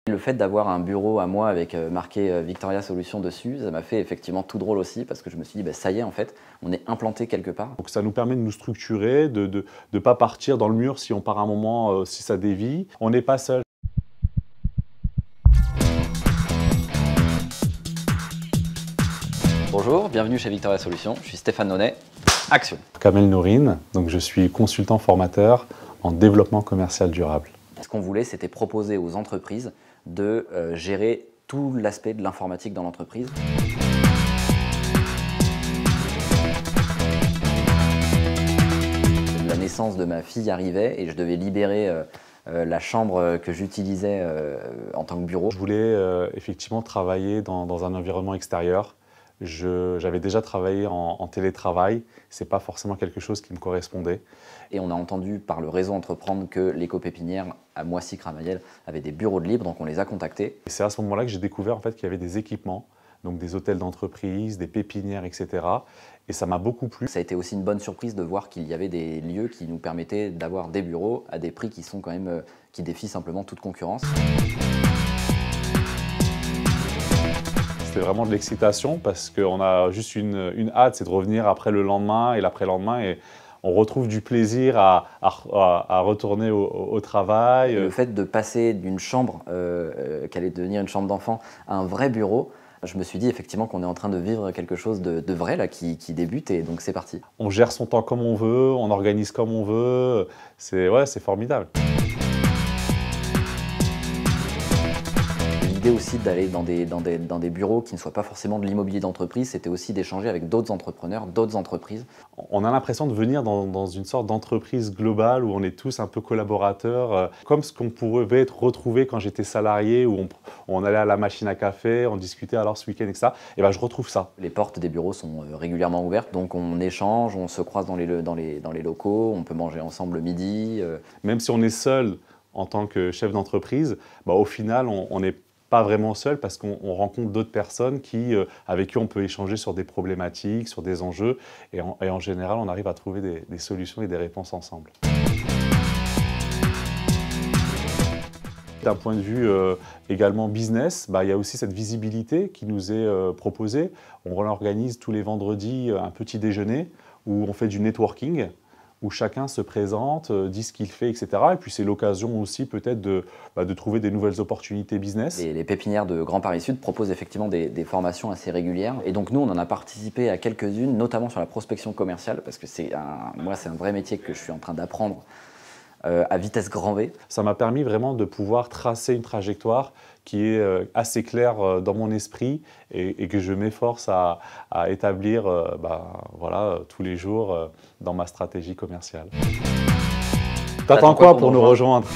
Le fait d'avoir un bureau à moi avec marqué Victoria Solutions dessus, ça m'a fait effectivement tout drôle aussi parce que je me suis dit, bah, ça y est en fait, on est implanté quelque part. Donc ça nous permet de nous structurer, de ne pas partir dans le mur si on part un moment, si ça dévie. On n'est pas seul. Bonjour, bienvenue chez Victoria Solutions, je suis Stéphane Nonnet. Action! Kamel Nourine, donc je suis consultant formateur en développement commercial durable. Ce qu'on voulait, c'était proposer aux entreprises de gérer tout l'aspect de l'informatique dans l'entreprise. La naissance de ma fille arrivait et je devais libérer la chambre que j'utilisais en tant que bureau. Je voulais effectivement travailler dans un environnement extérieur. J'avais déjà travaillé en télétravail, c'est pas forcément quelque chose qui me correspondait. Et on a entendu par le réseau Entreprendre que l'éco-pépinière à Moissy-Cramayel avait des bureaux de libre, donc on les a contactés. Et c'est à ce moment-là que j'ai découvert en fait, qu'il y avait des équipements, donc des hôtels d'entreprise, des pépinières, etc. Et ça m'a beaucoup plu. Ça a été aussi une bonne surprise de voir qu'il y avait des lieux qui nous permettaient d'avoir des bureaux à des prix qui sont quand même, qui défient simplement toute concurrence. C'était vraiment de l'excitation parce qu'on a juste une hâte, c'est de revenir après le lendemain et l'après-lendemain et on retrouve du plaisir à retourner au travail. Le fait de passer d'une chambre qui allait devenir une chambre d'enfant à un vrai bureau, je me suis dit effectivement qu'on est en train de vivre quelque chose de vrai là, qui débute et donc c'est parti. On gère son temps comme on veut, on organise comme on veut, c'est formidable. L'idée aussi d'aller dans des bureaux qui ne soient pas forcément de l'immobilier d'entreprise, c'était aussi d'échanger avec d'autres entrepreneurs, d'autres entreprises. On a l'impression de venir dans une sorte d'entreprise globale où on est tous un peu collaborateurs, comme ce qu'on pouvait être retrouvé quand j'étais salarié, où on allait à la machine à café, on discutait alors ce week-end, etc. Et ben je retrouve ça. Les portes des bureaux sont régulièrement ouvertes, donc on échange, on se croise dans les locaux, on peut manger ensemble le midi. Même si on est seul en tant que chef d'entreprise, bah, au final on n'est pas vraiment seul parce qu'on rencontre d'autres personnes avec qui on peut échanger sur des problématiques, sur des enjeux et en général on arrive à trouver des solutions et des réponses ensemble. D'un point de vue également business, bah, il y a aussi cette visibilité qui nous est proposée. On organise tous les vendredis un petit déjeuner où on fait du networking, où chacun se présente, dit ce qu'il fait, etc. Et puis c'est l'occasion aussi peut-être de trouver des nouvelles opportunités business. Les pépinières de Grand Paris Sud proposent effectivement des formations assez régulières. Et donc nous, on en a participé à quelques-unes, notamment sur la prospection commerciale, parce que moi, c'est un vrai métier que je suis en train d'apprendre à vitesse grand V. Ça m'a permis vraiment de pouvoir tracer une trajectoire qui est assez claire dans mon esprit et que je m'efforce à établir voilà, tous les jours dans ma stratégie commerciale. T'attends quoi pour nous rejoindre ?